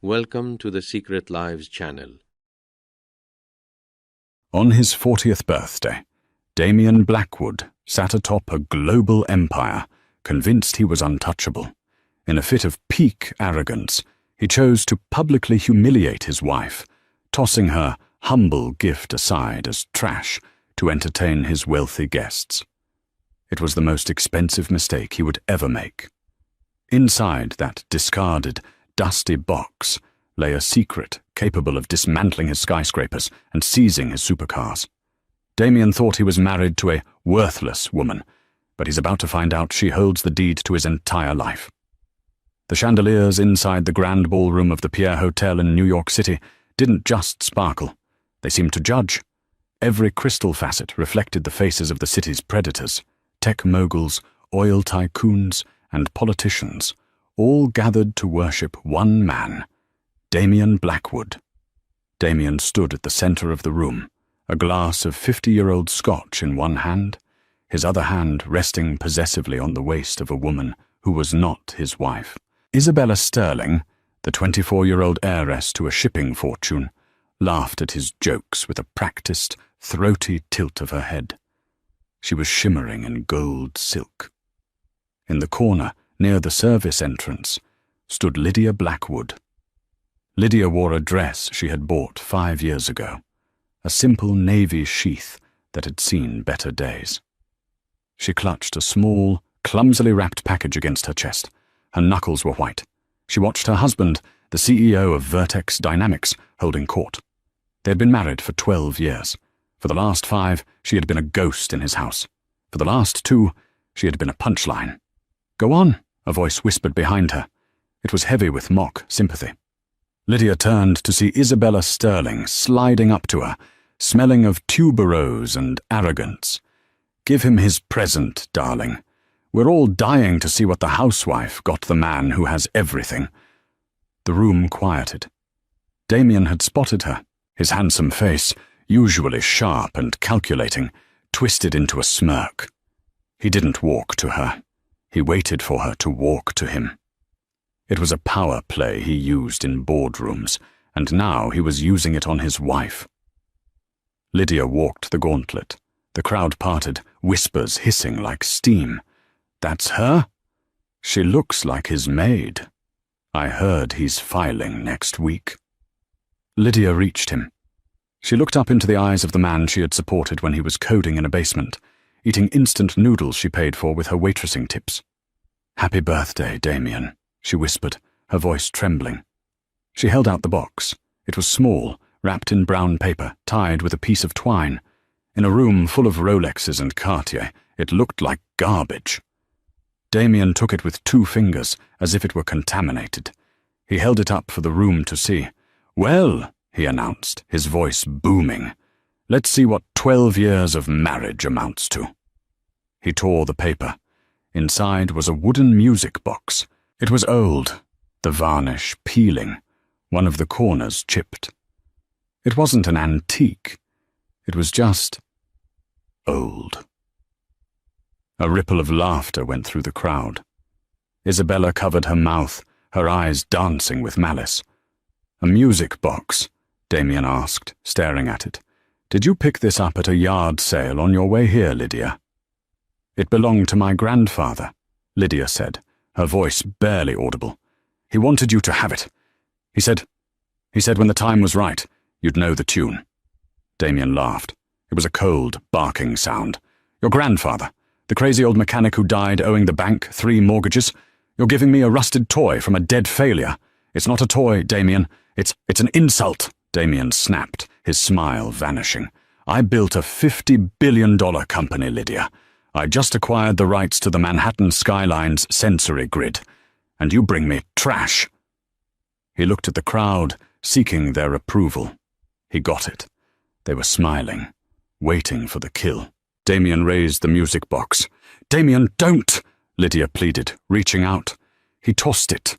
Welcome to the Secret Lives channel. On his 40th birthday, Damian Blackwood sat atop a global empire, convinced he was untouchable. In a fit of peak arrogance, he chose to publicly humiliate his wife, tossing her humble gift aside as trash to entertain his wealthy guests. It was the most expensive mistake he would ever make. Inside that discarded, dusty box lay a secret capable of dismantling his skyscrapers and seizing his supercars. Damian thought he was married to a worthless woman, but he's about to find out she holds the deed to his entire life. The chandeliers inside the grand ballroom of the Pierre Hotel in New York City didn't just sparkle. They seemed to judge. Every crystal facet reflected the faces of the city's predators, tech moguls, oil tycoons, and politicians, all gathered to worship one man, Damian Blackwood. Damian stood at the center of the room, a glass of 50-year-old scotch in one hand, his other hand resting possessively on the waist of a woman who was not his wife. Isabella Sterling, the 24-year-old heiress to a shipping fortune, laughed at his jokes with a practiced, throaty tilt of her head. She was shimmering in gold silk. In the corner, near the service entrance, stood Lydia Blackwood. Lydia wore a dress she had bought 5 years ago, a simple navy sheath that had seen better days. She clutched a small, clumsily wrapped package against her chest. Her knuckles were white. She watched her husband, the CEO of Vertex Dynamics, holding court. They had been married for 12 years. For the last 5, she had been a ghost in his house. For the last 2, she had been a punchline. "Go on," a voice whispered behind her. It was heavy with mock sympathy. Lydia turned to see Isabella Sterling sliding up to her, smelling of tuberose and arrogance. "Give him his present, darling. We're all dying to see what the housewife got the man who has everything." The room quieted. Damian had spotted her, his handsome face, usually sharp and calculating, twisted into a smirk. He didn't walk to her. He waited for her to walk to him. It was a power play he used in boardrooms, and now he was using it on his wife. Lydia walked the gauntlet. The crowd parted, whispers hissing like steam. "That's her? She looks like his maid. I heard he's filing next week." Lydia reached him. She looked up into the eyes of the man she had supported when he was coding in a basement, eating instant noodles she paid for with her waitressing tips. "Happy birthday, Damian," she whispered, her voice trembling. She held out the box. It was small, wrapped in brown paper, tied with a piece of twine. In a room full of Rolexes and Cartier, it looked like garbage. Damian took it with 2 fingers, as if it were contaminated. He held it up for the room to see. "Well," he announced, his voice booming, "let's see what 12 years of marriage amounts to." He tore the paper. Inside was a wooden music box. It was old, the varnish peeling, one of the corners chipped. It wasn't an antique. It was just old. A ripple of laughter went through the crowd. Isabella covered her mouth, her eyes dancing with malice. "A music box?" Damian asked, staring at it. "Did you pick this up at a yard sale on your way here, Lydia?" "It belonged to my grandfather," Lydia said, her voice barely audible. "He wanted you to have it. He said when the time was right, you'd know the tune." Damian laughed. It was a cold, barking sound. "Your grandfather, the crazy old mechanic who died owing the bank 3 mortgages. You're giving me a rusted toy from a dead failure. It's not a toy, Damian. It's an insult." Damian snapped, his smile vanishing. "I built a $50 billion company, Lydia. I just acquired the rights to the Manhattan skyline's sensory grid. And you bring me trash." He looked at the crowd, seeking their approval. He got it. They were smiling, waiting for the kill. Damian raised the music box. "Damian, don't!" Lydia pleaded, reaching out. He tossed it.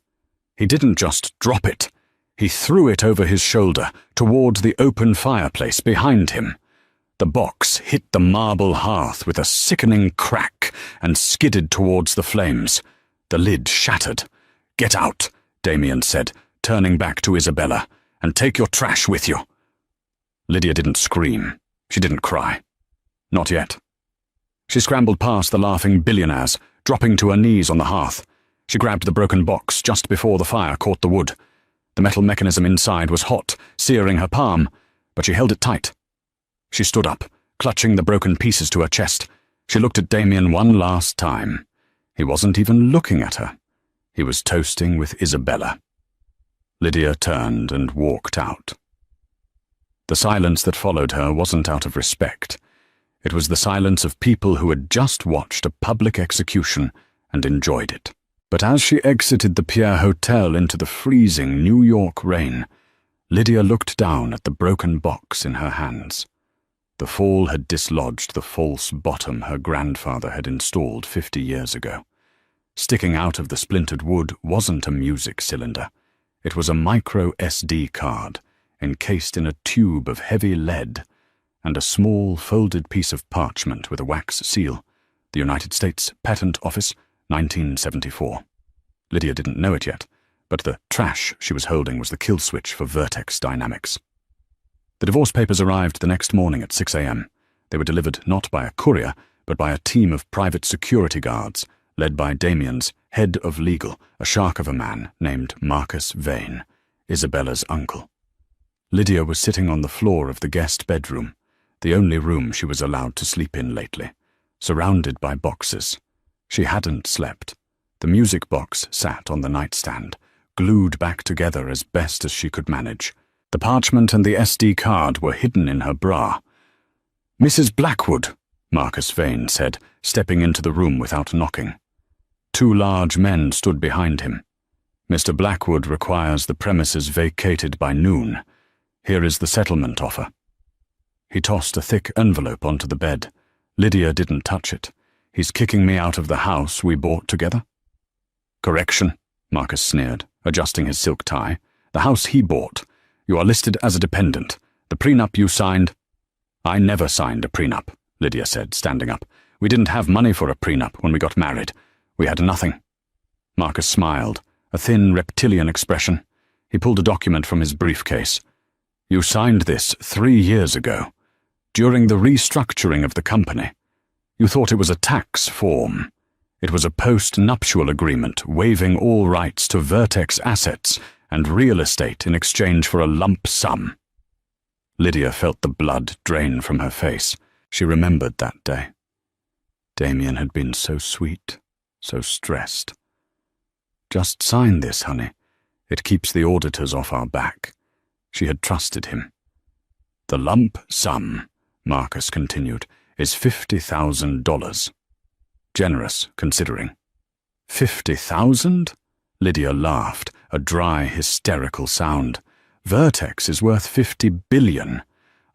He didn't just drop it. He threw it over his shoulder, towards the open fireplace behind him. The box hit the marble hearth with a sickening crack and skidded towards the flames. The lid shattered. "Get out," Damian said, turning back to Isabella, "and take your trash with you." Lydia didn't scream. She didn't cry. Not yet. She scrambled past the laughing billionaires, dropping to her knees on the hearth. She grabbed the broken box just before the fire caught the wood. The metal mechanism inside was hot, searing her palm, but she held it tight. She stood up, clutching the broken pieces to her chest. She looked at Damian one last time. He wasn't even looking at her. He was toasting with Isabella. Lydia turned and walked out. The silence that followed her wasn't out of respect. It was the silence of people who had just watched a public execution and enjoyed it. But as she exited the Pierre Hotel into the freezing New York rain, Lydia looked down at the broken box in her hands. The fall had dislodged the false bottom her grandfather had installed 50 years ago. Sticking out of the splintered wood wasn't a music cylinder. It was a micro SD card, encased in a tube of heavy lead, and a small folded piece of parchment with a wax seal. The United States Patent Office, 1974. Lydia didn't know it yet, but the trash she was holding was the kill switch for Vertex Dynamics. The divorce papers arrived the next morning at 6 a.m. They were delivered not by a courier, but by a team of private security guards, led by Damian's head of legal, a shark of a man named Marcus Vane, Isabella's uncle. Lydia was sitting on the floor of the guest bedroom, the only room she was allowed to sleep in lately, surrounded by boxes. She hadn't slept. The music box sat on the nightstand, glued back together as best as she could manage. The parchment and the SD card were hidden in her bra. "Mrs. Blackwood," Marcus Vane said, stepping into the room without knocking. Two large men stood behind him. "Mr. Blackwood requires the premises vacated by noon. Here is the settlement offer." He tossed a thick envelope onto the bed. Lydia didn't touch it. "He's kicking me out of the house we bought together?" "Correction," Marcus sneered, adjusting his silk tie. "The house he bought. You are listed as a dependent. The prenup you signed—" "I never signed a prenup," Lydia said, standing up. "We didn't have money for a prenup when we got married. We had nothing." Marcus smiled, a thin reptilian expression. He pulled a document from his briefcase. "You signed this 3 years ago, during the restructuring of the company. You thought it was a tax form. It was a post-nuptial agreement waiving all rights to Vertex assets and real estate in exchange for a lump sum." Lydia felt the blood drain from her face. She remembered that day. Damian had been so sweet, so stressed. "Just sign this, honey. It keeps the auditors off our back." She had trusted him. "The lump sum," Marcus continued, "is $50,000. Generous, considering." "50,000? Lydia laughed, a dry, hysterical sound. "Vertex is worth $50 billion.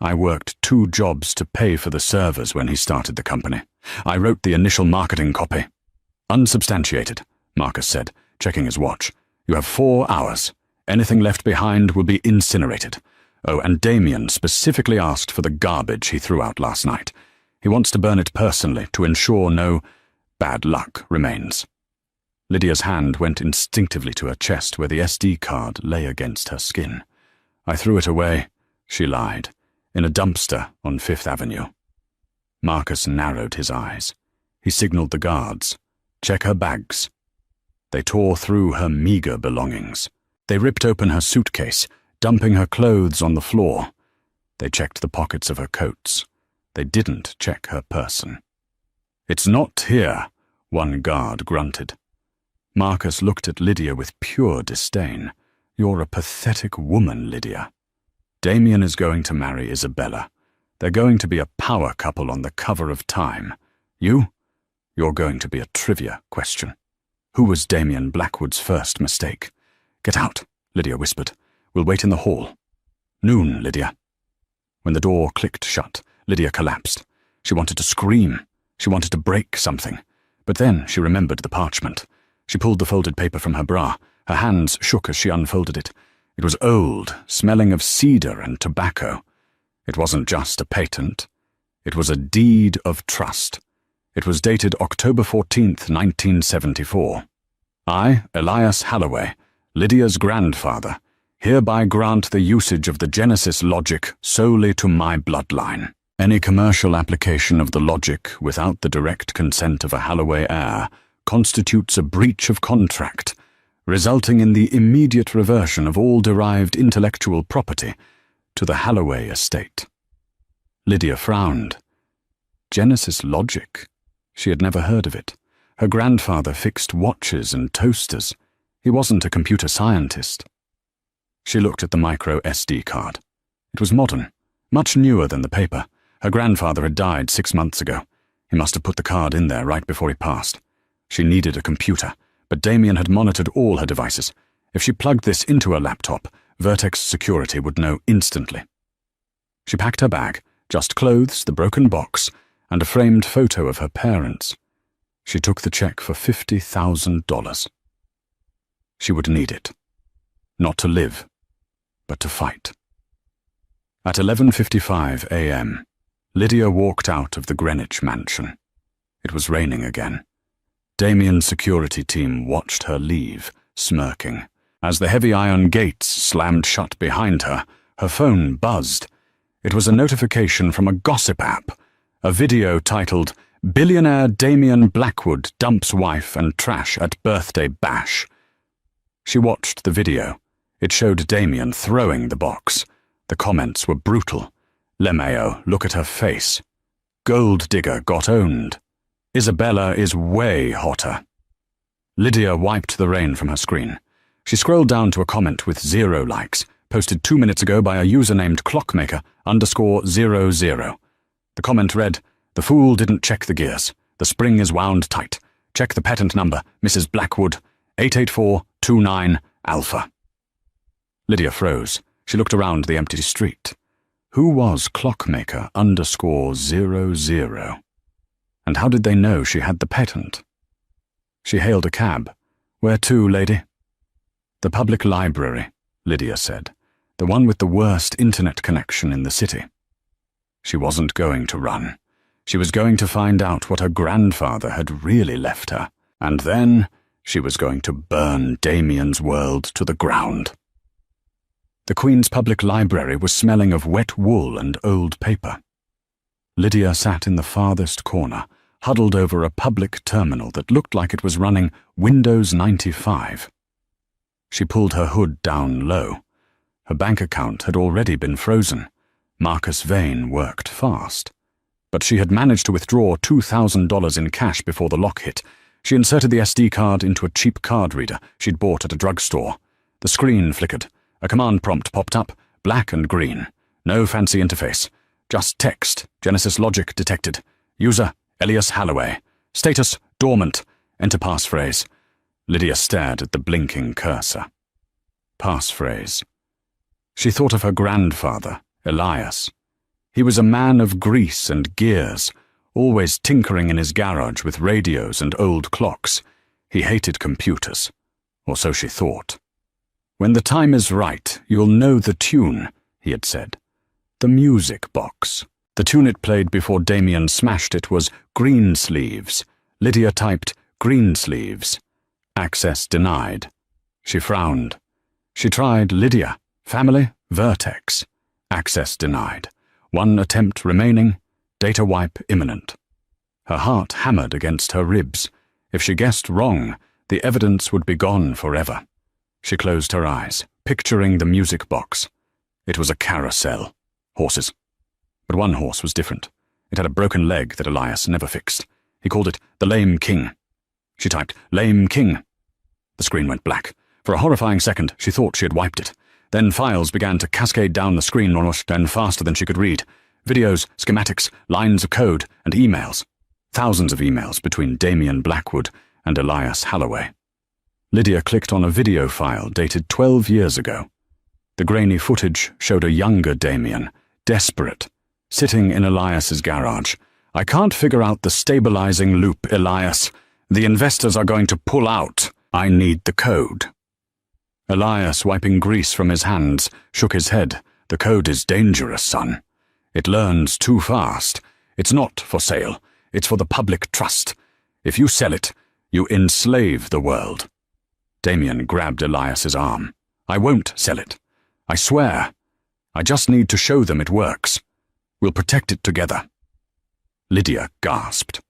I worked 2 jobs to pay for the servers when he started the company. I wrote the initial marketing copy." "Unsubstantiated," Marcus said, checking his watch. "You have 4 hours. Anything left behind will be incinerated. Oh, and Damian specifically asked for the garbage he threw out last night. He wants to burn it personally to ensure no bad luck remains." Lydia's hand went instinctively to her chest where the SD card lay against her skin. "I threw it away," she lied, "in a dumpster on 5th Avenue. Marcus narrowed his eyes. He signaled the guards. "Check her bags." They tore through her meager belongings. They ripped open her suitcase, dumping her clothes on the floor. They checked the pockets of her coats. They didn't check her person. "It's not here," one guard grunted. Marcus looked at Lydia with pure disdain. "You're a pathetic woman, Lydia. Damian is going to marry Isabella. They're going to be a power couple on the cover of Time. You're going to be a trivia question. Who was Damian Blackwood's first mistake?" "Get out," Lydia whispered. "We'll wait in the hall." "Noon, Lydia." When the door clicked shut, Lydia collapsed. She wanted to scream. She wanted to break something. But then she remembered the parchment. She pulled the folded paper from her bra. Her hands shook as she unfolded it. It was old, smelling of cedar and tobacco. It wasn't just a patent. It was a deed of trust. It was dated October 14th, 1974. "I, Elias Halloway, Lydia's grandfather, hereby grant the usage of the Genesis logic solely to my bloodline. Any commercial application of the logic without the direct consent of a Halloway heir constitutes a breach of contract, resulting in the immediate reversion of all derived intellectual property to the Halloway estate. Lydia frowned. Genesis logic? She had never heard of it. Her grandfather fixed watches and toasters. He wasn't a computer scientist. She looked at the micro SD card. It was modern, much newer than the paper. Her grandfather had died 6 months ago. He must have put the card in there right before he passed. She needed a computer, but Damian had monitored all her devices. If she plugged this into her laptop, Vertex security would know instantly. She packed her bag, just clothes, the broken box, and a framed photo of her parents. She took the check for $50,000. She would need it. Not to live, but to fight. At 11:55 a.m., Lydia walked out of the Greenwich mansion. It was raining again. Damian's security team watched her leave, smirking. As the heavy iron gates slammed shut behind her, her phone buzzed. It was a notification from a gossip app, a video titled, "Billionaire Damian Blackwood dumps wife and trash at birthday bash." She watched the video. It showed Damian throwing the box. The comments were brutal. "Lemao, look at her face. Gold digger got owned. Isabella is way hotter." Lydia wiped the rain from her screen. She scrolled down to a comment with 0 likes, posted 2 minutes ago by a user named clockmaker_00. The comment read, "The fool didn't check the gears. The spring is wound tight. Check the patent number, Mrs. Blackwood, 88429 Alpha." Lydia froze. She looked around the empty street. Who was clockmaker_00? And how did they know she had the patent? She hailed a cab. "Where to, lady?" "The public library," Lydia said. "The one with the worst internet connection in the city." She wasn't going to run. She was going to find out what her grandfather had really left her, and then she was going to burn Damian's world to the ground. The Queen's Public Library was smelling of wet wool and old paper. Lydia sat in the farthest corner, huddled over a public terminal that looked like it was running Windows 95. She pulled her hood down low. Her bank account had already been frozen. Marcus Vane worked fast. But she had managed to withdraw $2,000 in cash before the lock hit. She inserted the SD card into a cheap card reader she'd bought at a drugstore. The screen flickered. A command prompt popped up, black and green. No fancy interface. Just text. Genesis logic detected. User, Elias Halloway. Status, dormant. Enter passphrase. Lydia stared at the blinking cursor. Passphrase. She thought of her grandfather, Elias. He was a man of grease and gears, always tinkering in his garage with radios and old clocks. He hated computers, or so she thought. "When the time is right, you'll know the tune," he had said. The music box. The tune it played before Damian smashed it was Greensleeves. Lydia typed Greensleeves. Access denied. She frowned. She tried Lydia. Family, Vertex. Access denied. 1 attempt remaining. Data wipe imminent. Her heart hammered against her ribs. If she guessed wrong, the evidence would be gone forever. She closed her eyes, picturing the music box. It was a carousel. Horses. But one horse was different. It had a broken leg that Elias never fixed. He called it the Lame King. She typed, "Lame King." The screen went black. For a horrifying second, she thought she had wiped it. Then files began to cascade down the screen almost and faster than she could read. Videos, schematics, lines of code, and emails. Thousands of emails between Damian Blackwood and Elias Halloway. Lydia clicked on a video file dated 12 years ago. The grainy footage showed a younger Damian, desperate, sitting in Elias's garage. "I can't figure out the stabilizing loop, Elias. The investors are going to pull out. I need the code." Elias, wiping grease from his hands, shook his head. "The code is dangerous, son. It learns too fast. It's not for sale. It's for the public trust. If you sell it, you enslave the world." Damian grabbed Elias's arm. "I won't sell it. I swear. I just need to show them it works. We'll protect it together." Lydia gasped.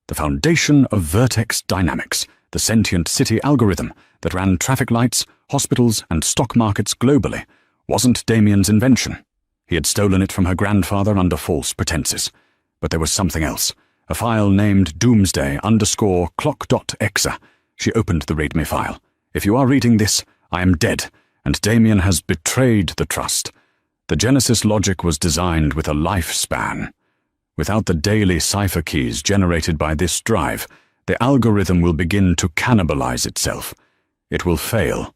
The foundation of Vertex Dynamics, the sentient city algorithm that ran traffic lights, hospitals, and stock markets globally, wasn't Damian's invention. He had stolen it from her grandfather under false pretenses. But there was something else. A file named Doomsday_clock.exe. She opened the README file. "If you are reading this, I am dead, and Damian has betrayed the trust. The Genesis logic was designed with a lifespan. Without the daily cipher keys generated by this drive, the algorithm will begin to cannibalize itself. It will fail,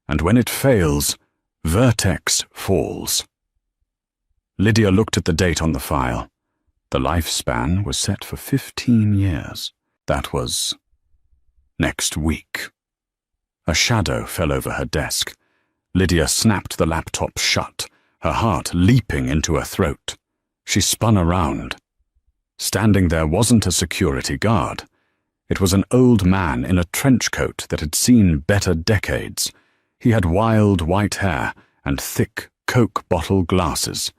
and when it fails, Vertex falls." Lydia looked at the date on the file. The lifespan was set for 15 years. That was next week. A shadow fell over her desk. Lydia snapped the laptop shut, her heart leaping into her throat. She spun around. Standing there wasn't a security guard. It was an old man in a trench coat that had seen better decades. He had wild white hair and thick Coke bottle glasses.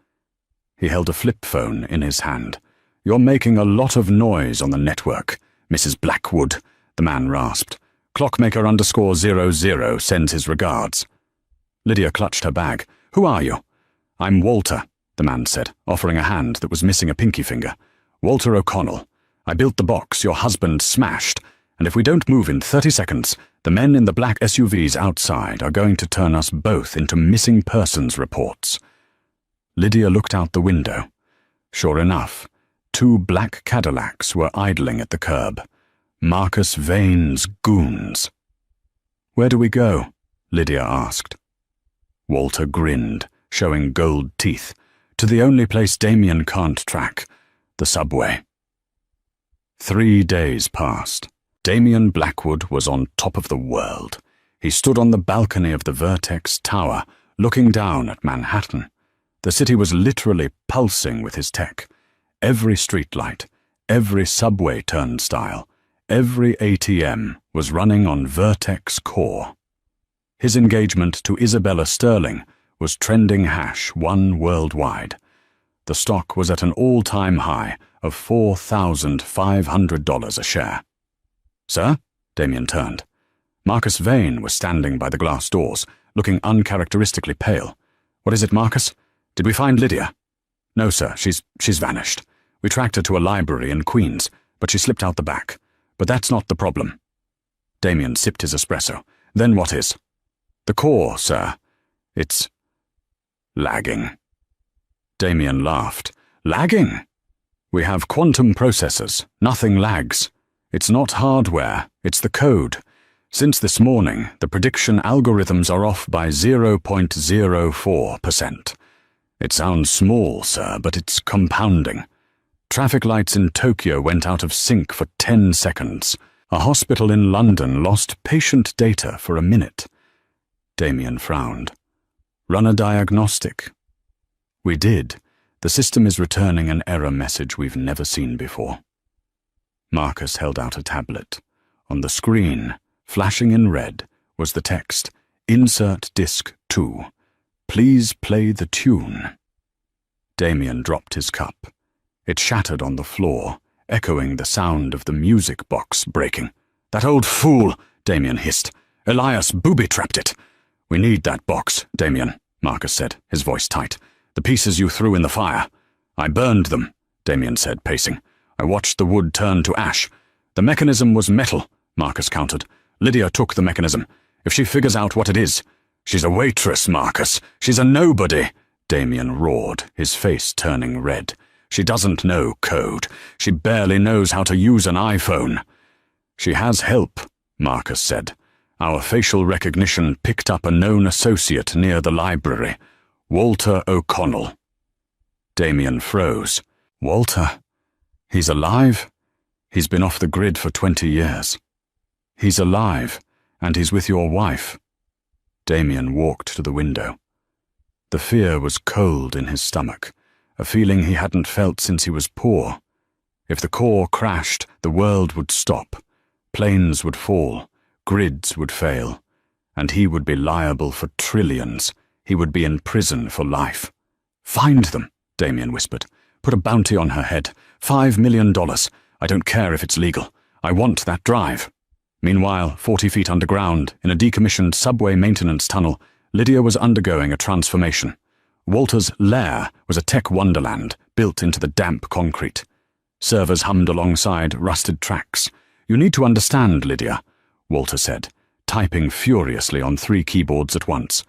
He held a flip phone in his hand. "You're making a lot of noise on the network, Mrs. Blackwood," the man rasped. "Clockmaker_00 sends his regards." Lydia clutched her bag. "Who are you?" "I'm Walter," the man said, offering a hand that was missing a pinky finger. "Walter O'Connell. I built the box your husband smashed, and if we don't move in 30 seconds, the men in the black SUVs outside are going to turn us both into missing persons reports." Lydia looked out the window. Sure enough, 2 black Cadillacs were idling at the curb. Marcus Vane's goons. "Where do we go?" Lydia asked. Walter grinned, showing gold teeth. "To the only place Damian can't track, the subway." 3 days passed. Damian Blackwood was on top of the world. He stood on the balcony of the Vertex Tower, looking down at Manhattan. The city was literally pulsing with his tech. Every streetlight, every subway turnstile, every ATM was running on Vertex core. His engagement to Isabella Sterling was trending #1 worldwide. The stock was at an all-time high of $4,500 a share. "Sir?" Damian turned. Marcus Vane was standing by the glass doors, looking uncharacteristically pale. "What is it, Marcus? Did we find Lydia?" "No, sir. She's vanished. We tracked her to a library in Queens, but she slipped out the back. But that's not the problem." Damian sipped his espresso. "Then what is?" "The core, sir. It's lagging." Damian laughed. "Lagging? We have quantum processors. Nothing lags. It's not hardware, it's the code. Since this morning, the prediction algorithms are off by 0.04%. It sounds small, sir, but it's compounding. Traffic lights in Tokyo went out of sync for 10 seconds. A hospital in London lost patient data for a minute." Damian frowned. "Run a diagnostic." "We did. The system is returning an error message we've never seen before." Marcus held out a tablet. On the screen, flashing in red, was the text, "Insert Disc 2. Please play the tune." Damian dropped his cup. It shattered on the floor, echoing the sound of the music box breaking. "That old fool!" Damian hissed. "Elias booby-trapped it." "We need that box, Damian," Marcus said, his voice tight. "The pieces you threw in the fire." "I burned them," Damian said, pacing. "I watched the wood turn to ash." "The mechanism was metal," Marcus countered. "Lydia took the mechanism. If she figures out what it is—" "She's a waitress, Marcus. She's a nobody," Damian roared, his face turning red. "She doesn't know code. She barely knows how to use an iPhone." "She has help," Marcus said. "Our facial recognition picked up a known associate near the library. Walter O'Connell." Damian froze. "Walter? He's alive? He's been off the grid for 20 years. He's alive, and he's with your wife." Damian walked to the window. The fear was cold in his stomach, a feeling he hadn't felt since he was poor. If the core crashed, the world would stop. Planes would fall, grids would fail, and he would be liable for trillions. he would be in prison for life. "Find them," Damian whispered. "Put a bounty on her head. $5 million. I don't care if it's legal. I want that drive." Meanwhile, 40 feet underground, in a decommissioned subway maintenance tunnel, Lydia was undergoing a transformation. Walter's lair was a tech wonderland built into the damp concrete. Servers hummed alongside rusted tracks. "You need to understand, Lydia," Walter said, typing furiously on 3 keyboards at once.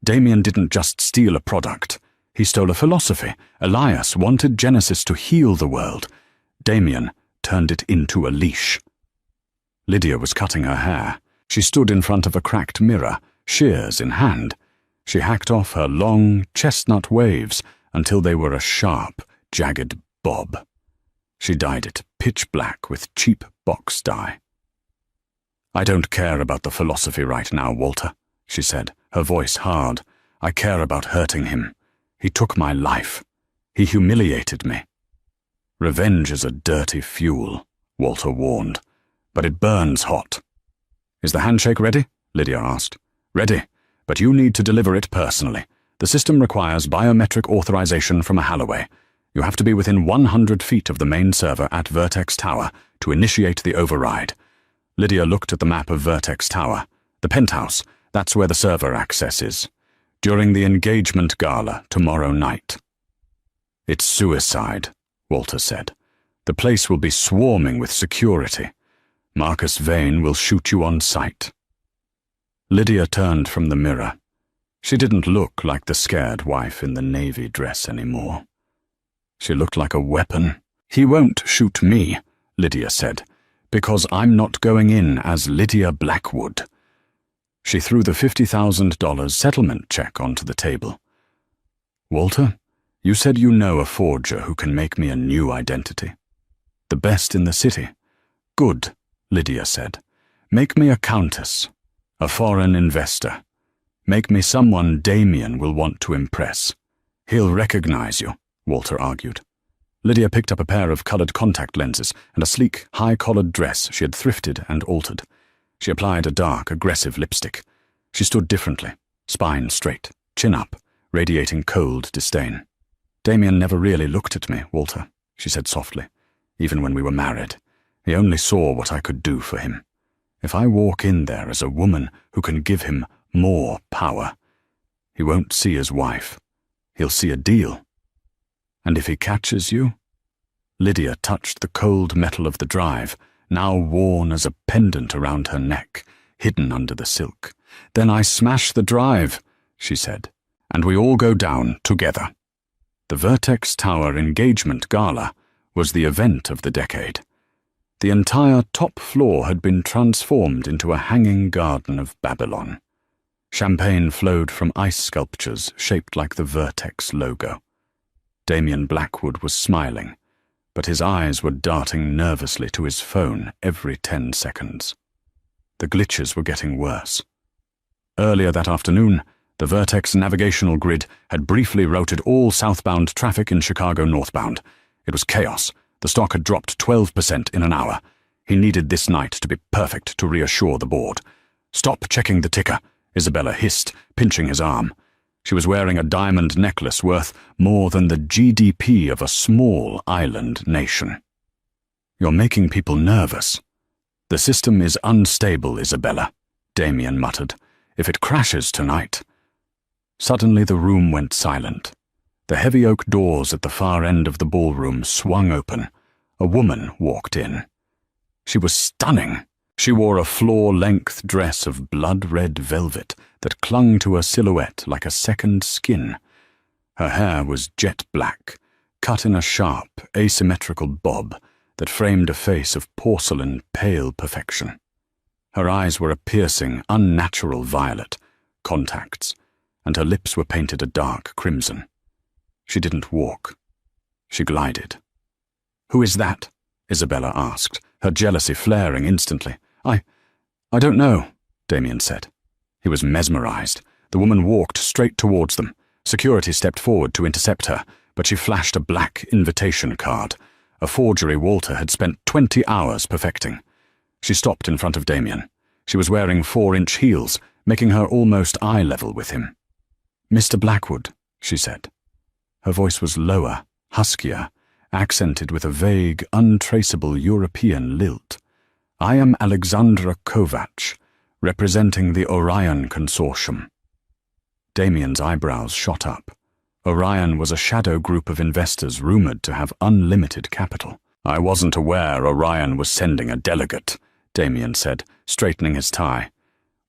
Damian didn't just steal a product. He stole a philosophy. Elias wanted Genesis to heal the world. Damian turned it into a leash. Lydia was cutting her hair. She stood in front of a cracked mirror, shears in hand. She hacked off her long, chestnut waves until they were a sharp, jagged bob. She dyed it pitch black with cheap box dye. "I don't care about the philosophy right now, Walter," she said, her voice hard. "I care about hurting him. He took my life. He humiliated me." "Revenge is a dirty fuel," Walter warned, "but it burns hot." "Is the handshake ready?" Lydia asked. "Ready, but you need to deliver it personally. The system requires biometric authorization from a Halloway. You have to be within 100 feet of the main server at Vertex Tower to initiate the override." Lydia looked at the map of Vertex Tower. "The penthouse, that's where the server access is. During the engagement gala tomorrow night." "It's suicide," Walter said. "The place will be swarming with security. Marcus Vane will shoot you on sight." Lydia turned from the mirror. She didn't look like the scared wife in the navy dress anymore. She looked like a weapon. "He won't shoot me," Lydia said, "because I'm not going in as Lydia Blackwood." She threw the $50,000 settlement check onto the table. "Walter, you said you know a forger who can make me a new identity. The best in the city." "Good," Lydia said. "Make me a countess, a foreign investor. Make me someone Damian will want to impress. He'll recognize you," Walter argued. Lydia picked up a pair of colored contact lenses and a sleek, high-collared dress she had thrifted and altered. She applied a dark, aggressive lipstick. She stood differently, spine straight, chin up, radiating cold disdain. "Damian never really looked at me, Walter," she said softly. "Even when we were married, he only saw what I could do for him. If I walk in there as a woman who can give him more power, he won't see his wife. He'll see a deal. And if he catches you—" Lydia touched the cold metal of the drive, now worn as a pendant around her neck, hidden under the silk. "Then I smash the drive," she said, "and we all go down together." The Vertex Tower Engagement Gala was the event of the decade. The entire top floor had been transformed into a hanging garden of Babylon. Champagne flowed from ice sculptures shaped like the Vertex logo. Damian Blackwood was smiling, but his eyes were darting nervously to his phone every 10 seconds. The glitches were getting worse. Earlier that afternoon, the Vertex navigational grid had briefly routed all southbound traffic in Chicago northbound. It was chaos. The stock had dropped 12% in an hour. He needed this night to be perfect to reassure the board. "Stop checking the ticker," Isabella hissed, pinching his arm. She was wearing a diamond necklace worth more than the GDP of a small island nation. "You're making people nervous." "The system is unstable, Isabella," Damian muttered. "If it crashes tonight—" Suddenly the room went silent. The heavy oak doors at the far end of the ballroom swung open. A woman walked in. She was stunning. She wore a floor-length dress of blood-red velvet that clung to her silhouette like a second skin. Her hair was jet black, cut in a sharp, asymmetrical bob that framed a face of porcelain pale perfection. Her eyes were a piercing, unnatural violet, contacts, and her lips were painted a dark crimson. She didn't walk. She glided. "Who is that?" Isabella asked, her jealousy flaring instantly. I don't know," Damian said. He was mesmerized. The woman walked straight towards them. Security stepped forward to intercept her, but she flashed a black invitation card, a forgery Walter had spent 20 hours perfecting. She stopped in front of Damian. She was wearing 4-inch heels, making her almost eye level with him. Mr. Blackwood, she said. Her voice was lower, huskier, accented with a vague, untraceable European lilt. I am Alexandra Kovac, representing the Orion Consortium. Damian's eyebrows shot up. Orion was a shadow group of investors rumored to have unlimited capital. I wasn't aware Orion was sending a delegate, Damian said, straightening his tie.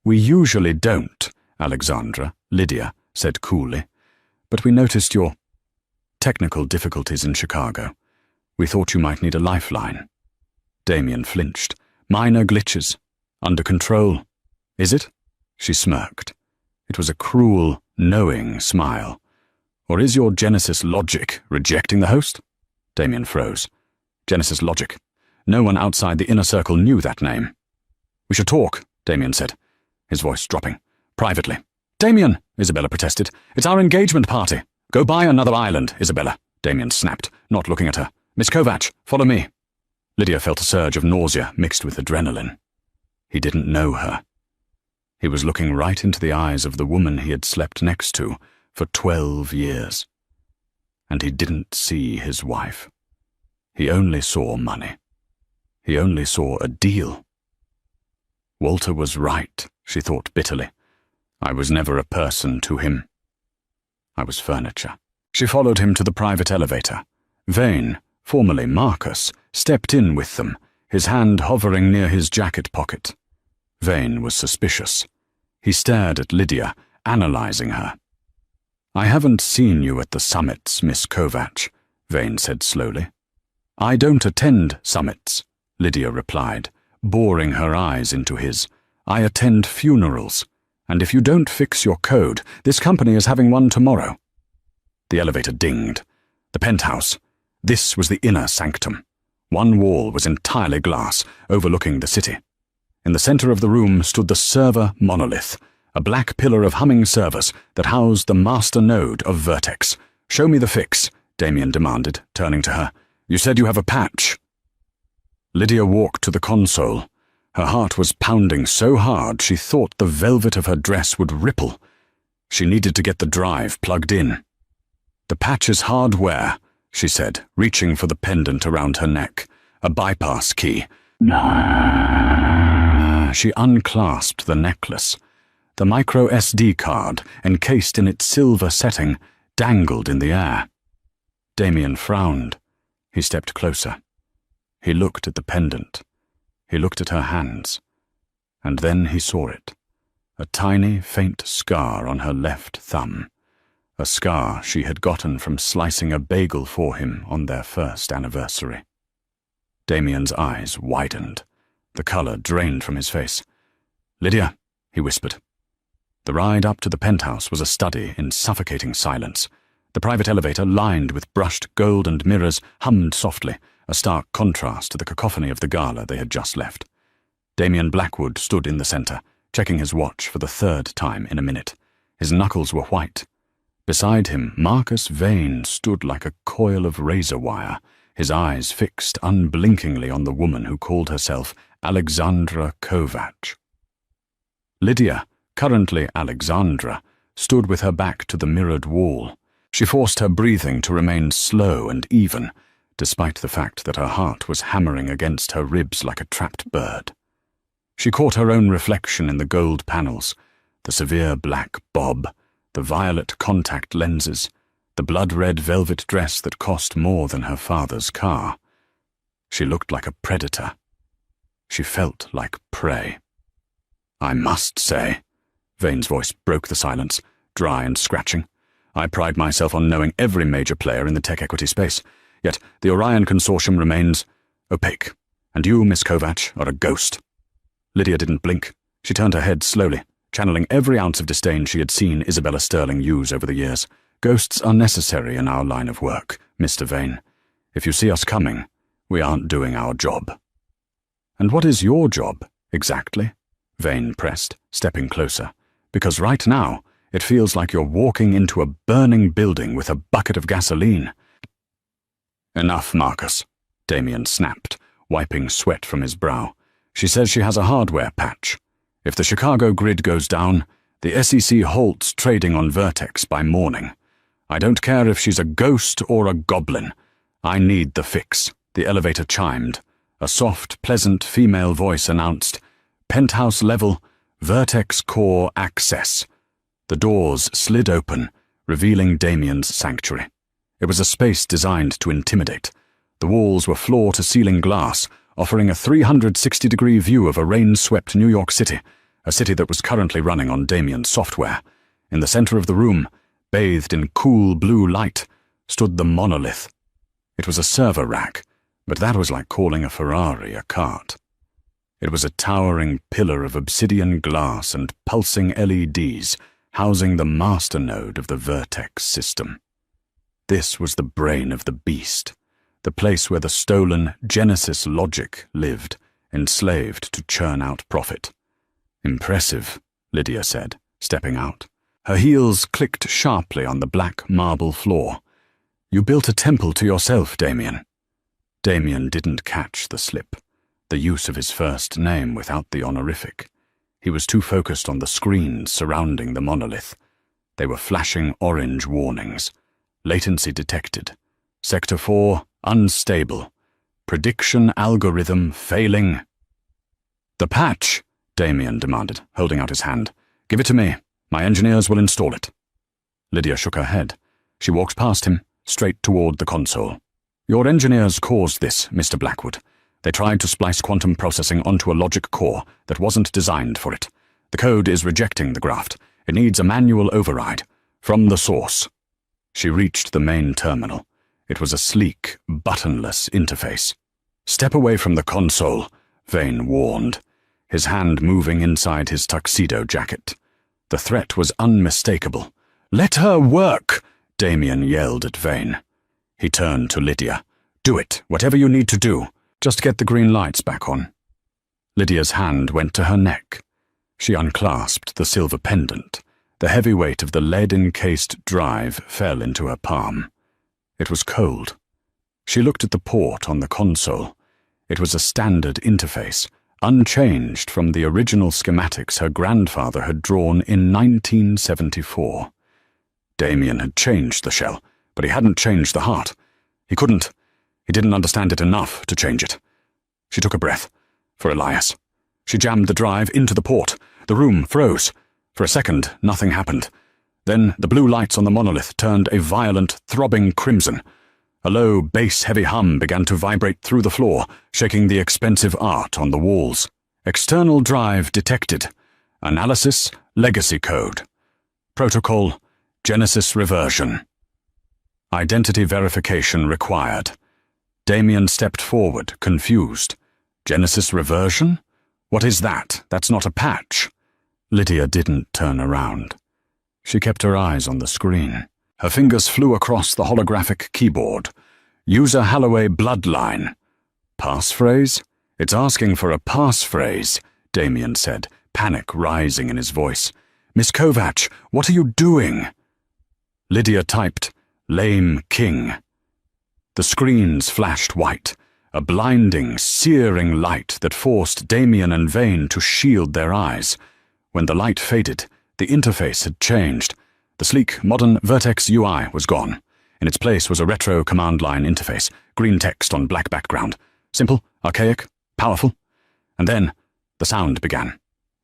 We usually don't, Alexandra, Lydia said coolly. But we noticed your technical difficulties in Chicago. We thought you might need a lifeline. Damian flinched. Minor glitches. Under control. Is it? She smirked. It was a cruel, knowing smile. Or is your Genesis logic rejecting the host? Damian froze. Genesis logic. No one outside the inner circle knew that name. We should talk, Damian said, his voice dropping. Privately. Damian, Isabella protested. It's our engagement party. Go buy another island, Isabella, Damian snapped, not looking at her. Miss Kovac, follow me. Lydia felt a surge of nausea mixed with adrenaline. He didn't know her. He was looking right into the eyes of the woman he had slept next to for 12 years. And he didn't see his wife. He only saw money. He only saw a deal. Walter was right, she thought bitterly. I was never a person to him. I was furniture. She followed him to the private elevator. Vane, formerly Marcus, stepped in with them, his hand hovering near his jacket pocket. Vane was suspicious. He stared at Lydia, analyzing her. I haven't seen you at the summits, Miss Kovac, Vane said slowly. I don't attend summits, Lydia replied, boring her eyes into his. I attend funerals, and if you don't fix your code, this company is having one tomorrow. The elevator dinged. The penthouse. This was the inner sanctum. One wall was entirely glass, overlooking the city. In the center of the room stood the server monolith, a black pillar of humming servers that housed the master node of Vertex. Show me the fix, Damian demanded, turning to her. You said you have a patch. Lydia walked to the console. Her heart was pounding so hard she thought the velvet of her dress would ripple. She needed to get the drive plugged in. The patch is hardware, she said, reaching for the pendant around her neck. A bypass key. She unclasped the necklace. The micro SD card, encased in its silver setting, dangled in the air. Damian frowned. He stepped closer. He looked at the pendant. He looked at her hands. And then he saw it. A tiny, faint scar on her left thumb. A scar she had gotten from slicing a bagel for him on their first anniversary. Damian's eyes widened. The color drained from his face. Lydia, he whispered. The ride up to the penthouse was a study in suffocating silence. The private elevator, lined with brushed gold and mirrors, hummed softly, a stark contrast to the cacophony of the gala they had just left. Damian Blackwood stood in the center, checking his watch for the third time in a minute. His knuckles were white. Beside him, Marcus Vane stood like a coil of razor wire, his eyes fixed unblinkingly on the woman who called herself Alexandra Kovac. Lydia, currently Alexandra, stood with her back to the mirrored wall. She forced her breathing to remain slow and even, despite the fact that her heart was hammering against her ribs like a trapped bird. She caught her own reflection in the gold panels, the severe black bob, the violet contact lenses, the blood-red velvet dress that cost more than her father's car. She looked like a predator. She felt like prey. I must say, Vane's voice broke the silence, dry and scratching. I pride myself on knowing every major player in the tech equity space, yet the Orion Consortium remains opaque, and you, Miss Kovac, are a ghost. Lydia didn't blink. She turned her head slowly, channeling every ounce of disdain she had seen Isabella Sterling use over the years. Ghosts are necessary in our line of work, Mr. Vane. If you see us coming, we aren't doing our job. And what is your job, exactly? Vane pressed, stepping closer. Because right now, it feels like you're walking into a burning building with a bucket of gasoline. Enough, Marcus, Damian snapped, wiping sweat from his brow. She says she has a hardware patch. If the Chicago grid goes down, The SEC halts trading on Vertex by morning. I don't care if she's a ghost or a goblin. I need the fix. The elevator chimed. A soft, pleasant female voice announced, "Penthouse level, Vertex core access." The doors slid open, revealing Damian's sanctuary. It was a space designed to intimidate. The walls were floor-to-ceiling glass, offering a 360-degree view of a rain-swept New York City, a city that was currently running on Damian's software. In the center of the room, bathed in cool blue light, stood the monolith. It was a server rack, but that was like calling a Ferrari a cart. It was a towering pillar of obsidian glass and pulsing LEDs, housing the masternode of the Vertex system. This was the brain of the beast, the place where the stolen Genesis logic lived, enslaved to churn out profit. "Impressive," Lydia said, stepping out. Her heels clicked sharply on the black marble floor. "You built a temple to yourself, Damian." Damian didn't catch the slip, the use of his first name without the honorific. He was too focused on the screens surrounding the monolith. They were flashing orange warnings. Latency detected. Sector 4, unstable. Prediction algorithm failing. "The patch," Damian demanded, holding out his hand. "Give it to me. My engineers will install it." Lydia shook her head. She walked past him, straight toward the console. "Your engineers caused this, Mr. Blackwood. They tried to splice quantum processing onto a logic core that wasn't designed for it. The code is rejecting the graft. It needs a manual override. From the source." She reached the main terminal. It was a sleek, buttonless interface. "Step away from the console," Vane warned, his hand moving inside his tuxedo jacket. The threat was unmistakable. "Let her work!" Damian yelled at Vane. He turned to Lydia. "Do it, whatever you need to do. Just get the green lights back on." Lydia's hand went to her neck. She unclasped the silver pendant. The heavy weight of the lead-encased drive fell into her palm. It was cold. She looked at the port on the console. It was a standard interface, unchanged from the original schematics her grandfather had drawn in 1974. Damian had changed the shell, but he hadn't changed the heart. He didn't understand it enough to change it. She took a breath. For Elias. She jammed the drive into the port. The room froze. For a second, nothing happened. Then the blue lights on the monolith turned a violent, throbbing crimson. A low, bass-heavy hum began to vibrate through the floor, shaking the expensive art on the walls. External drive detected. Analysis, legacy code. Protocol, Genesis reversion. Identity verification required. Damian stepped forward, confused. Genesis reversion? What is that? That's not a patch. Lydia didn't turn around. She kept her eyes on the screen. Her fingers flew across the holographic keyboard. User Halloway bloodline. Passphrase? It's asking for a passphrase, Damian said, panic rising in his voice. "Miss Kovac, what are you doing?" Lydia typed, "Lame King." The screens flashed white, a blinding, searing light that forced Damian and Vane to shield their eyes. When the light faded, the interface had changed. The sleek, modern Vertex UI was gone. In its place was a retro command line interface, green text on black background. Simple, archaic, powerful. And then, the sound began.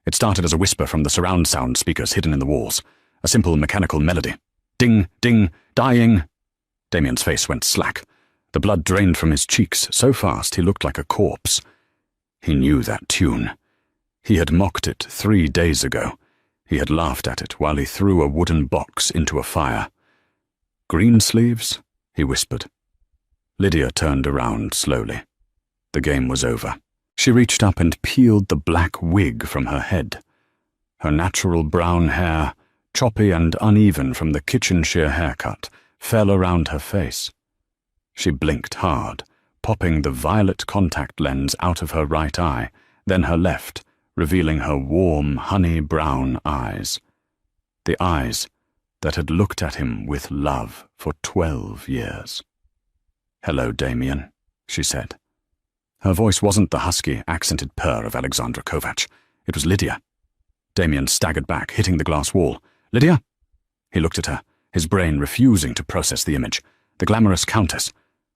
It started as a whisper from the surround sound speakers hidden in the walls. A simple mechanical melody. Ding, ding, dying. Damian's face went slack. The blood drained from his cheeks so fast he looked like a corpse. He knew that tune. He had mocked it 3 days ago. He had laughed at it while he threw a wooden box into a fire. "Greensleeves?" he whispered. Lydia turned around slowly. The game was over. She reached up and peeled the black wig from her head. Her natural brown hair, choppy and uneven from the kitchen shear haircut, fell around her face. She blinked hard, popping the violet contact lens out of her right eye, then her left, revealing her warm, honey-brown eyes. The eyes that had looked at him with love for 12 years. "Hello, Damian," she said. Her voice wasn't the husky, accented purr of Alexandra Kovac. It was Lydia. Damian staggered back, hitting the glass wall. "Lydia?" He looked at her, his brain refusing to process the image. The glamorous countess.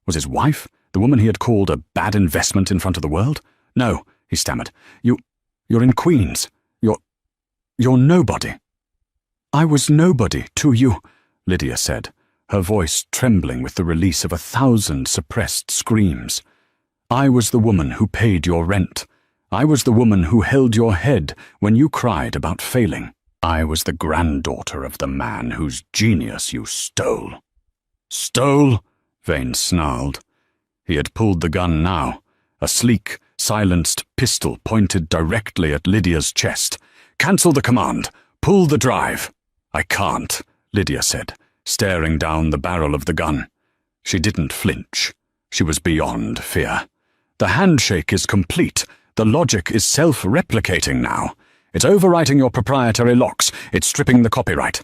Was his wife, the woman he had called a bad investment in front of the world? "No," he stammered. You're in Queens. You're nobody." "I was nobody to you," Lydia said, her voice trembling with the release of 1,000 suppressed screams. "I was the woman who paid your rent. I was the woman who held your head when you cried about failing. I was the granddaughter of the man whose genius you stole." "Stole?" Vane snarled. He had pulled the gun now, a sleek, silenced pistol pointed directly at Lydia's chest. "Cancel the command. Pull the drive." "I can't," Lydia said, staring down the barrel of the gun. She didn't flinch. She was beyond fear. "The handshake is complete. The logic is self-replicating now. It's overwriting your proprietary locks. It's stripping the copyright."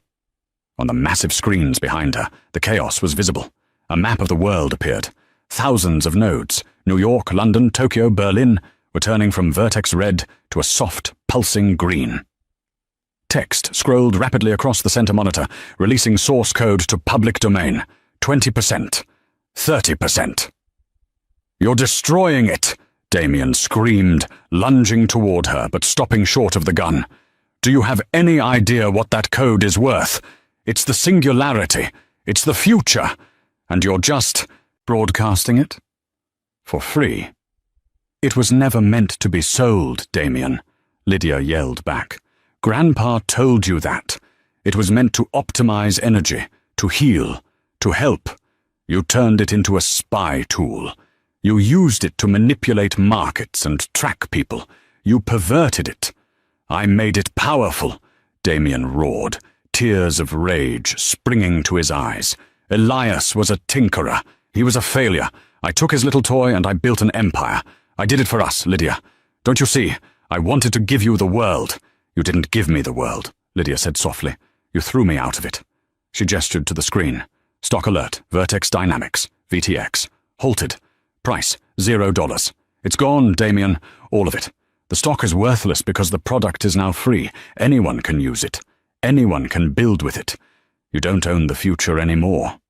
On the massive screens behind her, the chaos was visible. A map of the world appeared. Thousands of nodes, New York, London, Tokyo, Berlin, were turning from Vertex red to a soft, pulsing green. Text scrolled rapidly across the center monitor, releasing source code to public domain. 20%. 30%. "You're destroying it!" Damian screamed, lunging toward her but stopping short of the gun. "Do you have any idea what that code is worth? It's the singularity. It's the future. And you're just broadcasting it? For free." "It was never meant to be sold, Damian," Lydia yelled back. "Grandpa told you that. It was meant to optimize energy, to heal, to help. You turned it into a spy tool. You used it to manipulate markets and track people. You perverted it. I made it powerful," Damian roared, tears of rage springing to his eyes. "Elias was a tinkerer. He was a failure. I took his little toy and I built an empire. I did it for us, Lydia. Don't you see? I wanted to give you the world." "You didn't give me the world," Lydia said softly. "You threw me out of it." She gestured to the screen. "Stock alert, Vertex Dynamics, VTX. Halted. Price, $0. It's gone, Damian, all of it. The stock is worthless because the product is now free. Anyone can use it. Anyone can build with it. You don't own the future anymore."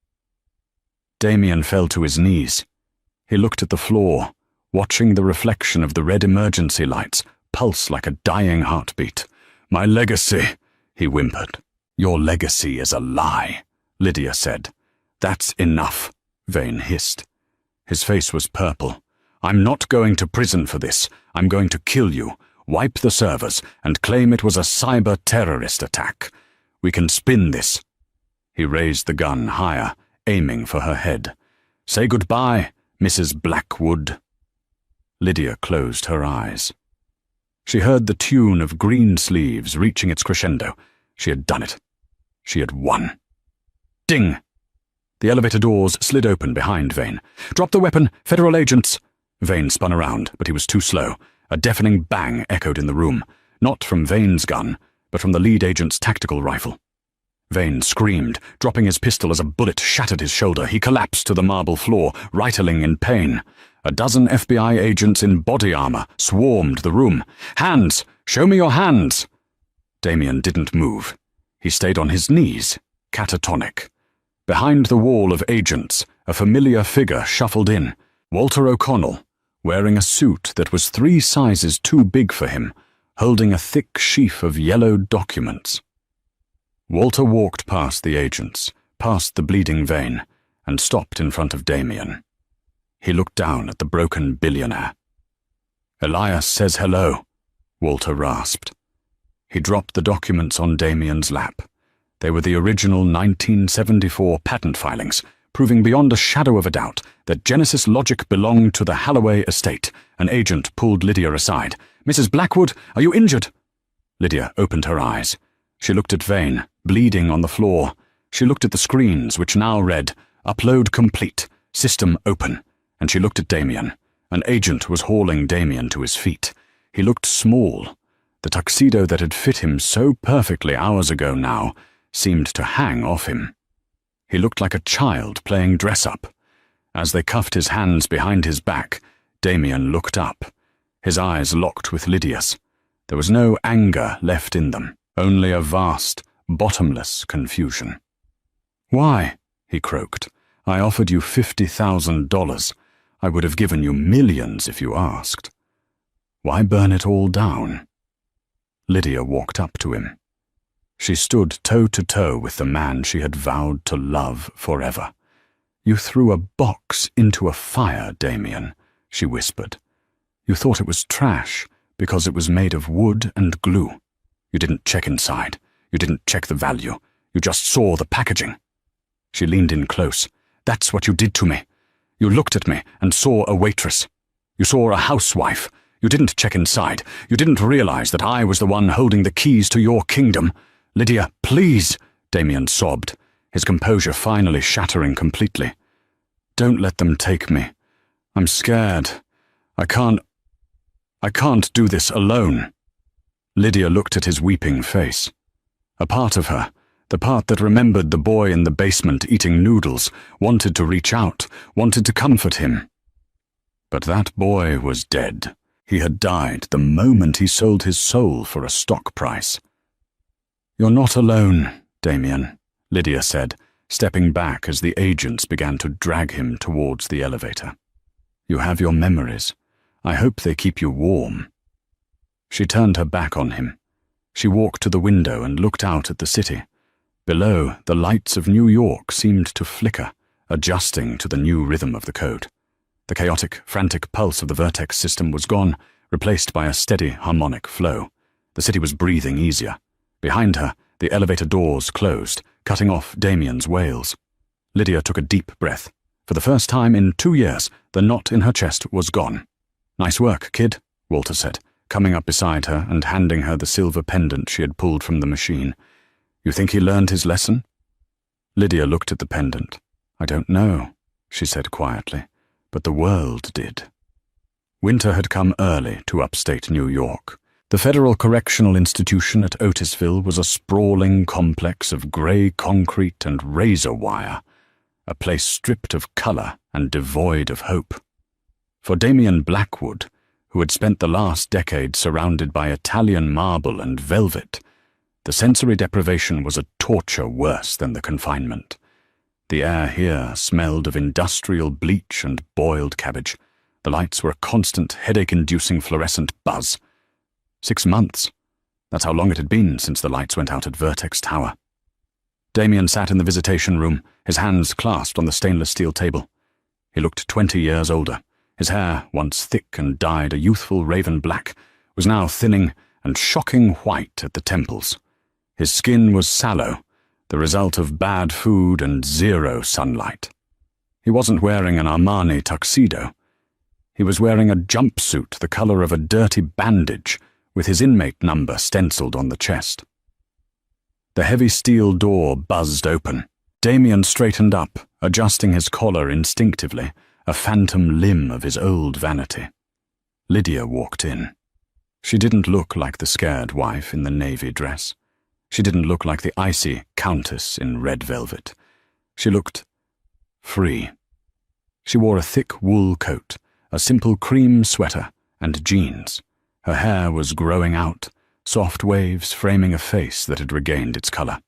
Damian fell to his knees. He looked at the floor, watching the reflection of the red emergency lights pulse like a dying heartbeat. "My legacy," he whimpered. "Your legacy is a lie," Lydia said. "That's enough," Vane hissed. His face was purple. "I'm not going to prison for this. I'm going to kill you, wipe the servers, and claim it was a cyber-terrorist attack. We can spin this." He raised the gun higher, aiming for her head. "Say goodbye, Mrs. Blackwood." Lydia closed her eyes. She heard the tune of Greensleeves reaching its crescendo. She had done it. She had won. Ding! The elevator doors slid open behind Vane. "Drop the weapon, federal agents!" Vane spun around, but he was too slow. A deafening bang echoed in the room, not from Vane's gun, but from the lead agent's tactical rifle. Vane screamed, dropping his pistol as a bullet shattered his shoulder. He collapsed to the marble floor, writhing in pain. A dozen FBI agents in body armor swarmed the room. "Hands! Show me your hands!" Damian didn't move. He stayed on his knees, catatonic. Behind the wall of agents, a familiar figure shuffled in. Walter O'Connell, wearing a suit that was 3 sizes too big for him, holding a thick sheaf of yellow documents. Walter walked past the agents, past the bleeding Vane, and stopped in front of Damian. He looked down at the broken billionaire. "Elias says hello," Walter rasped. He dropped the documents on Damian's lap. They were the original 1974 patent filings, proving beyond a shadow of a doubt that Genesis Logic belonged to the Halloway estate. An agent pulled Lydia aside. "Mrs. Blackwood, are you injured?" Lydia opened her eyes. She looked at Vane, bleeding on the floor. She looked at the screens, which now read, "Upload complete, system open," and she looked at Damian. An agent was hauling Damian to his feet. He looked small. The tuxedo that had fit him so perfectly hours ago now seemed to hang off him. He looked like a child playing dress-up. As they cuffed his hands behind his back, Damian looked up. His eyes locked with Lydia's. There was no anger left in them, only a vast, bottomless confusion. "Why?" he croaked. "I offered you $50,000. I would have given you millions if you asked. Why burn it all down?" Lydia walked up to him. She stood toe to toe with the man she had vowed to love forever. "You threw a box into a fire, Damian," she whispered. "You thought it was trash because it was made of wood and glue. You didn't check inside. You didn't check the value. You just saw the packaging." She leaned in close. "That's what you did to me. You looked at me and saw a waitress. You saw a housewife. You didn't check inside. You didn't realize that I was the one holding the keys to your kingdom. Lydia, please," Damian sobbed, his composure finally shattering completely. "Don't let them take me. I'm scared. I can't do this alone." Lydia looked at his weeping face. A part of her, the part that remembered the boy in the basement eating noodles, wanted to reach out, wanted to comfort him. But that boy was dead. He had died the moment he sold his soul for a stock price. "You're not alone, Damian," Lydia said, stepping back as the agents began to drag him towards the elevator. "You have your memories. I hope they keep you warm." She turned her back on him. She walked to the window and looked out at the city. Below, the lights of New York seemed to flicker, adjusting to the new rhythm of the code. The chaotic, frantic pulse of the Vertex system was gone, replaced by a steady, harmonic flow. The city was breathing easier. Behind her, the elevator doors closed, cutting off Damian's wails. Lydia took a deep breath. For the first time in 2 years, the knot in her chest was gone. "Nice work, kid," Walter said, coming up beside her and handing her the silver pendant she had pulled from the machine. "You think he learned his lesson?" Lydia looked at the pendant. "I don't know," she said quietly, "but the world did." Winter had come early to upstate New York. The Federal Correctional Institution at Otisville was a sprawling complex of grey concrete and razor wire, a place stripped of colour and devoid of hope. For Damian Blackwood, who had spent the last decade surrounded by Italian marble and velvet, the sensory deprivation was a torture worse than the confinement. The air here smelled of industrial bleach and boiled cabbage. The lights were a constant headache-inducing fluorescent buzz. 6 months. That's how long it had been since the lights went out at Vertex Tower. Damian sat in the visitation room, his hands clasped on the stainless steel table. He looked 20 years older. His hair, once thick and dyed a youthful raven black, was now thinning and shocking white at the temples. His skin was sallow, the result of bad food and zero sunlight. He wasn't wearing an Armani tuxedo. He was wearing a jumpsuit the color of a dirty bandage, with his inmate number stenciled on the chest. The heavy steel door buzzed open. Damian straightened up, adjusting his collar instinctively, a phantom limb of his old vanity. Lydia walked in. She didn't look like the scared wife in the navy dress. She didn't look like the icy countess in red velvet. She looked free. She wore a thick wool coat, a simple cream sweater, and jeans. Her hair was growing out, soft waves framing a face that had regained its color.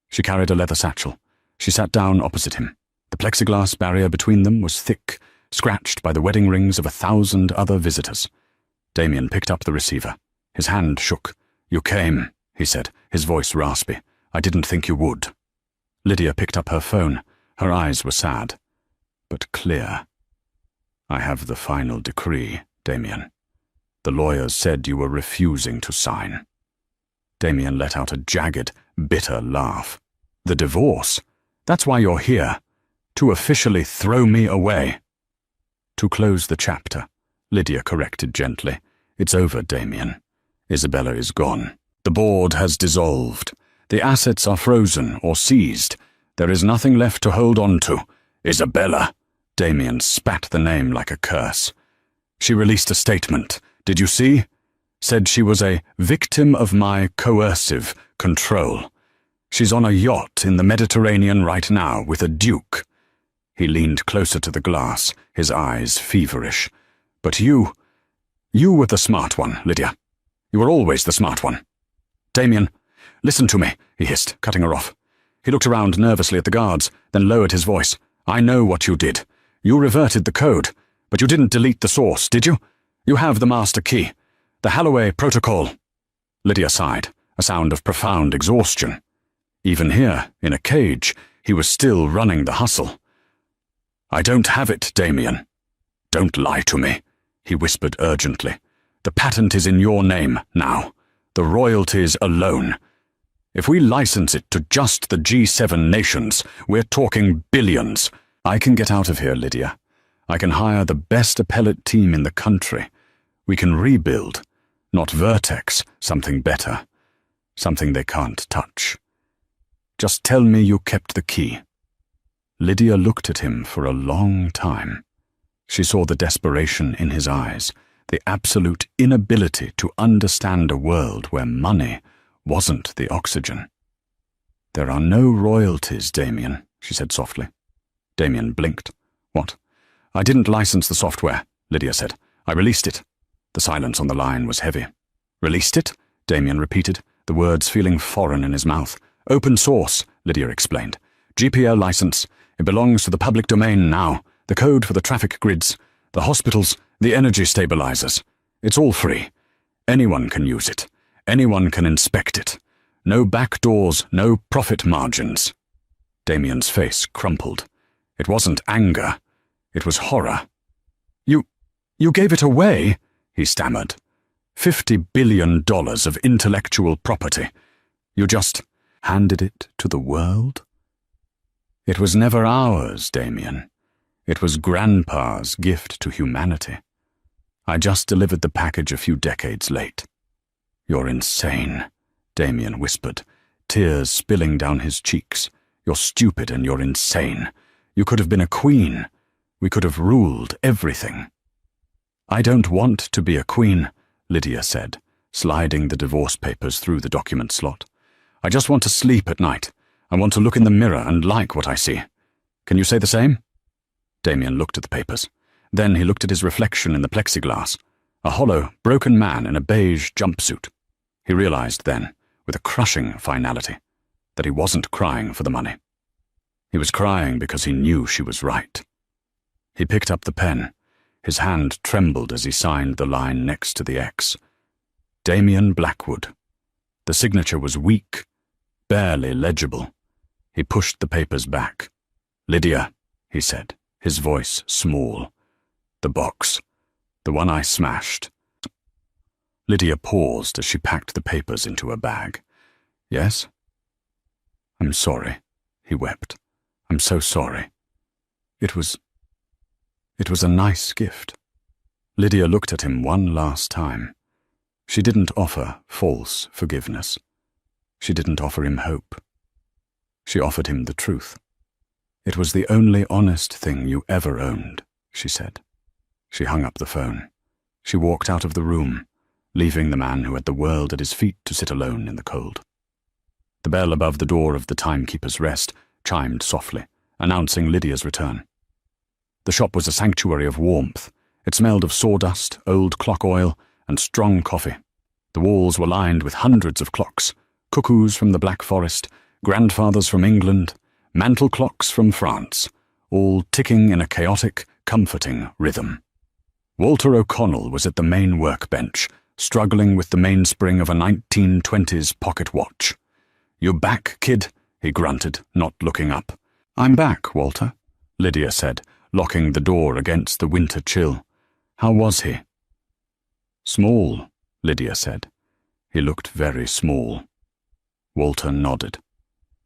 She carried a leather satchel. She sat down opposite him. The plexiglass barrier between them was thick, scratched by the wedding rings of 1,000 other visitors. Damian picked up the receiver. His hand shook. "You came," he said, his voice raspy. "I didn't think you would." Lydia picked up her phone. Her eyes were sad, but clear. "I have the final decree, Damian. The lawyers said you were refusing to sign." Damian let out a jagged, bitter laugh. "The divorce? That's why you're here. To officially throw me away." "To close the chapter," Lydia corrected gently. "It's over, Damian. Isabella is gone. The board has dissolved. The assets are frozen or seized. There is nothing left to hold on to. Isabella!" Damian spat the name like a curse. "She released a statement. Did you see? Said she was a victim of my coercive control. She's on a yacht in the Mediterranean right now with a duke." He leaned closer to the glass, his eyes feverish. "But you were the smart one, Lydia. You were always the smart one. Damian, listen to me, he hissed, cutting her off. He looked around nervously at the guards, then lowered his voice. I know what you did. You reverted the code, but you didn't delete the source, did you? You have the master key. The Holloway Protocol. Lydia sighed, a sound of profound exhaustion. Even here, in a cage, he was still running the hustle. I don't have it, Damian. Don't lie to me, he whispered urgently. The patent is in your name now. The royalties alone. If we license it to just the G7 nations, we're talking billions. I can get out of here, Lydia. I can hire the best appellate team in the country. We can rebuild, not Vertex, something better. Something they can't touch. Just tell me you kept the key. Lydia looked at him for a long time. She saw the desperation in his eyes, the absolute inability to understand a world where money wasn't the oxygen. There are no royalties, Damian, she said softly. Damian blinked. What? I didn't license the software, Lydia said. I released it. The silence on the line was heavy. Released it? Damian repeated, the words feeling foreign in his mouth. Open source, Lydia explained. GPL license. It belongs to the public domain now. The code for the traffic grids, the hospitals, the energy stabilizers. It's all free. Anyone can use it. Anyone can inspect it. No back doors, no profit margins. Damian's face crumpled. It wasn't anger. It was horror. You gave it away, he stammered. $50 billion of intellectual property. You just handed it to the world? It was never ours, Damian. It was Grandpa's gift to humanity. I just delivered the package a few decades late. You're insane, Damian whispered, tears spilling down his cheeks. You're stupid and you're insane. You could have been a queen. We could have ruled everything. I don't want to be a queen, Lydia said, sliding the divorce papers through the document slot. I just want to sleep at night. I want to look in the mirror and like what I see. Can you say the same? Damian looked at the papers. Then he looked at his reflection in the plexiglass, a hollow, broken man in a beige jumpsuit. He realized then, with a crushing finality, that he wasn't crying for the money. He was crying because he knew she was right. He picked up the pen. His hand trembled as he signed the line next to the X. Damian Blackwood. The signature was weak, barely legible. He pushed the papers back. Lydia, he said, his voice small. The box. The one I smashed. Lydia paused as she packed the papers into a bag. Yes? I'm sorry, he wept. I'm so sorry. It was a nice gift. Lydia looked at him one last time. She didn't offer false forgiveness. She didn't offer him hope. She offered him the truth. It was the only honest thing you ever owned, she said. She hung up the phone. She walked out of the room, leaving the man who had the world at his feet to sit alone in the cold. The bell above the door of the Timekeeper's Rest chimed softly, announcing Lydia's return. The shop was a sanctuary of warmth. It smelled of sawdust, old clock oil, and strong coffee. The walls were lined with hundreds of clocks, cuckoos from the Black Forest, grandfathers from England, mantel clocks from France, all ticking in a chaotic, comforting rhythm. Walter O'Connell was at the main workbench, struggling with the mainspring of a 1920s pocket watch. You back, kid? He grunted, not looking up. I'm back, Walter, Lydia said, locking the door against the winter chill. How was he? Small, Lydia said. He looked very small. Walter nodded.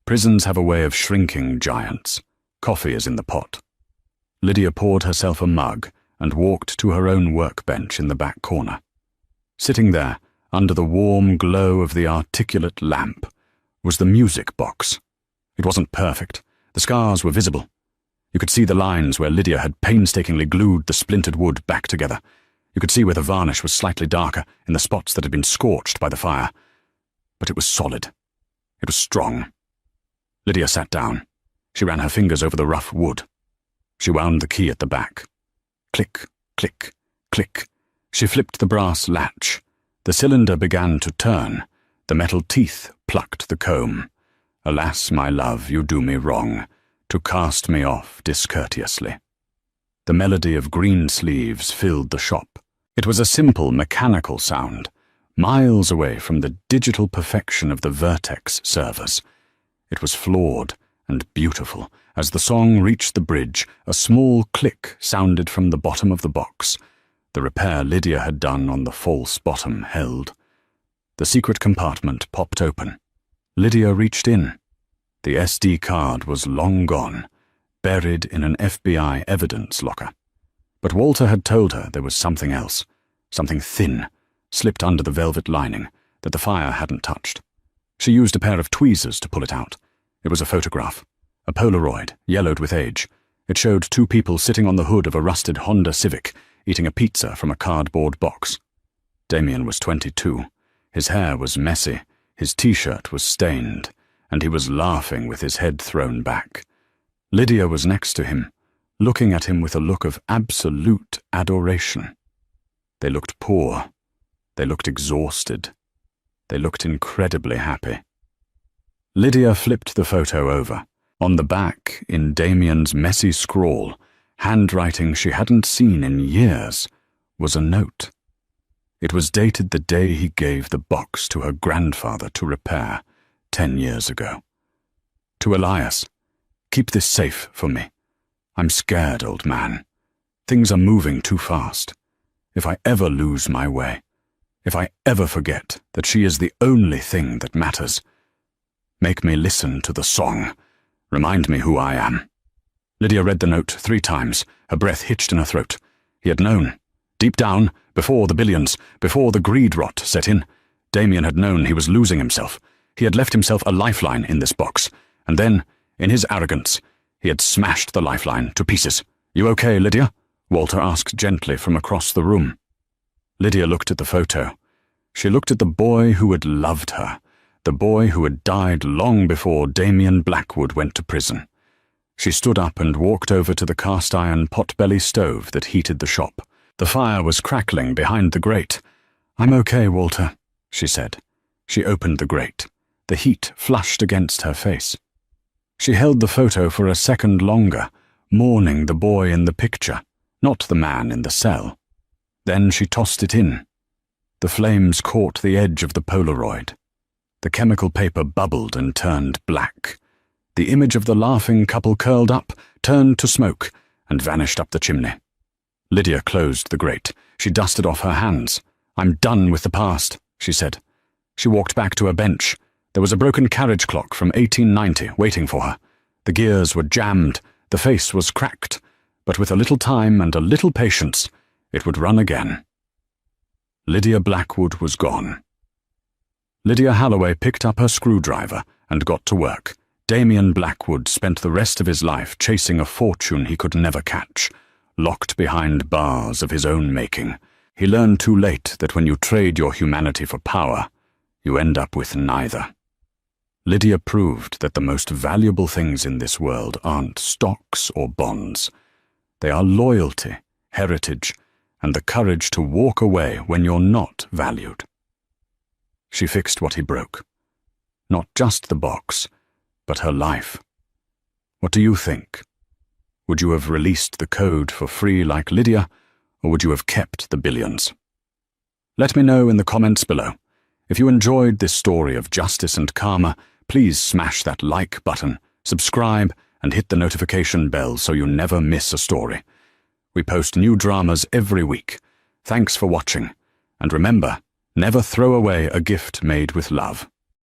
Prisons have a way of shrinking giants. Coffee is in the pot. Lydia poured herself a mug and walked to her own workbench in the back corner. Sitting there, under the warm glow of the articulate lamp, was the music box. It wasn't perfect. The scars were visible. You could see the lines where Lydia had painstakingly glued the splintered wood back together. You could see where the varnish was slightly darker in the spots that had been scorched by the fire. But it was solid. It was strong. Lydia sat down. She ran her fingers over the rough wood. She wound the key at the back. Click, click, click. She flipped the brass latch. The cylinder began to turn. The metal teeth plucked the comb. Alas, my love, you do me wrong, to cast me off discourteously. The melody of green sleeves filled the shop. It was a simple mechanical sound, miles away from the digital perfection of the Vertex servers. It was flawed and beautiful. As the song reached the bridge, a small click sounded from the bottom of the box. The repair Lydia had done on the false bottom held. The secret compartment popped open. Lydia reached in. The SD card was long gone, buried in an FBI evidence locker. But Walter had told her there was something else, something thin, slipped under the velvet lining, that the fire hadn't touched. She used a pair of tweezers to pull it out. It was a photograph, a Polaroid, yellowed with age. It showed two people sitting on the hood of a rusted Honda Civic, eating a pizza from a cardboard box. Damian was 22. His hair was messy, his t-shirt was stained, and he was laughing with his head thrown back. Lydia was next to him, looking at him with a look of absolute adoration. They looked poor. They looked exhausted. They looked incredibly happy. Lydia flipped the photo over. On the back, in Damian's messy scrawl, handwriting she hadn't seen in years, was a note. It was dated the day he gave the box to her grandfather to repair, 10 years ago. To Elias, keep this safe for me. I'm scared, old man. Things are moving too fast. If I ever lose my way, if I ever forget that she is the only thing that matters, make me listen to the song. Remind me who I am. Lydia read the note 3 times, her breath hitched in her throat. He had known. Deep down, before the billions, before the greed rot set in, Damian had known he was losing himself. He had left himself a lifeline in this box, and then, in his arrogance, he had smashed the lifeline to pieces. You okay, Lydia? Walter asked gently from across the room. Lydia looked at the photo. She looked at the boy who had loved her, the boy who had died long before Damian Blackwood went to prison. She stood up and walked over to the cast-iron pot-belly stove that heated the shop. The fire was crackling behind the grate. I'm okay, Walter, she said. She opened the grate. The heat flushed against her face. She held the photo for a second longer, mourning the boy in the picture, not the man in the cell. Then she tossed it in. The flames caught the edge of the Polaroid. The chemical paper bubbled and turned black. The image of the laughing couple curled up, turned to smoke, and vanished up the chimney. Lydia closed the grate. She dusted off her hands. I'm done with the past, she said. She walked back to her bench. There was a broken carriage clock from 1890 waiting for her. The gears were jammed, the face was cracked, but with a little time and a little patience, it would run again. Lydia Blackwood was gone. Lydia Halloway picked up her screwdriver and got to work. Damian Blackwood spent the rest of his life chasing a fortune he could never catch, locked behind bars of his own making. He learned too late that when you trade your humanity for power, you end up with neither. Lydia proved that the most valuable things in this world aren't stocks or bonds. They are loyalty, heritage, and the courage to walk away when you're not valued. She fixed what he broke. Not just the box, but her life. What do you think? Would you have released the code for free like Lydia, or would you have kept the billions? Let me know in the comments below. If you enjoyed this story of justice and karma, please smash that like button, subscribe, and hit the notification bell so you never miss a story. We post new dramas every week. Thanks for watching, and remember, never throw away a gift made with love.